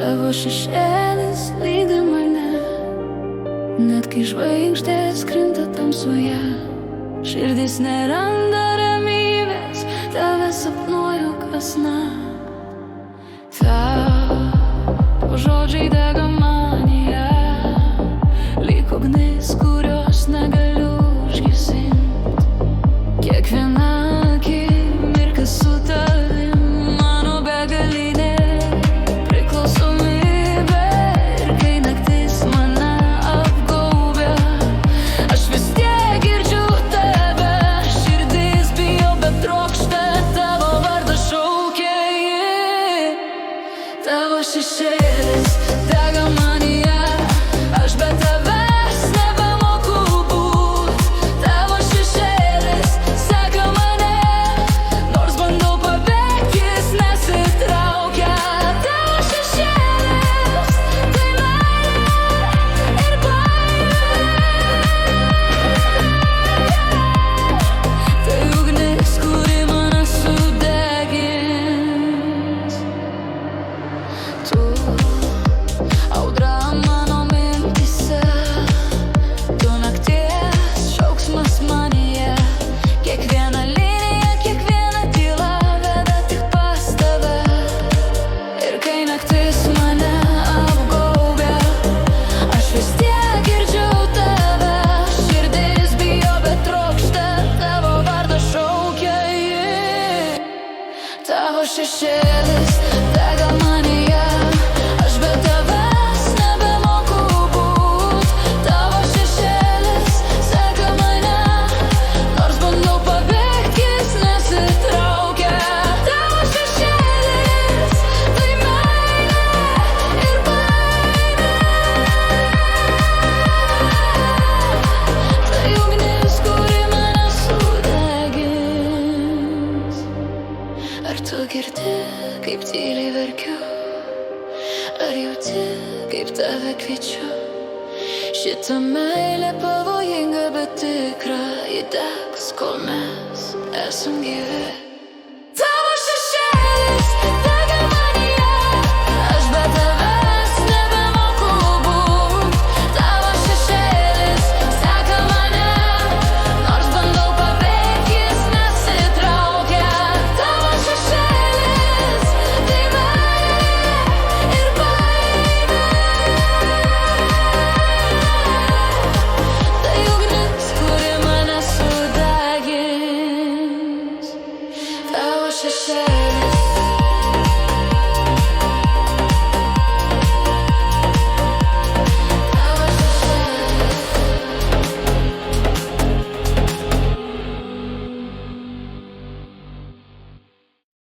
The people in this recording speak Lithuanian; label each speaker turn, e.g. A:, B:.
A: Tavo šešėlis lydi mane, net kai žvaigždės krinta tamsoje. Širdis neranda ramybės, tave sapnuoju kasnakt. Tavo žodžiai dega manyje, lyg ugnis, kurios negaliu užgesint. Kiekviena akimirka su tavim mano begalinė priklausomybė. Ir kai naktis mane apgaubia, aš vis tiek girdžiu tave. Širdis bijo, bet trokšta, tavo vardą šaukia ji. Tavo šešėlis dega manyje, aš be tavęs nebemoku būt. Tavo šešėlis seka mane, nors bandau pabėgt, jis nesitraukia. Tavo šešėlis tai meilė ir baimė, tai ugnis, kuri mane sudegins. Tu audra mano mintyse, tu nakties šauksmas manyje. Kiekviena linija, kiekviena tyla veda tik pas tave. Ir kai naktis mane apgaubia, aš vis tiek girdžiu tave. Širdis bijo, bet trokšta, tavo vardą šaukia ji. Tavo šešėlis dega manyje, aš be tavęs nebemoku būt. Tavo šešėlis seka mane, nors bandau pabėgt, jis nesitraukia. Tavo šešėlis tai meilė ir baimė, tai ugnis, kuri mane sudegins. Ar tu girdi, kaip tyliai verkiu? Ar jauti, kaip tave kviečiu? Šita meilė pavojinga, bet tikra, ji degs, kol mes esam gyvi.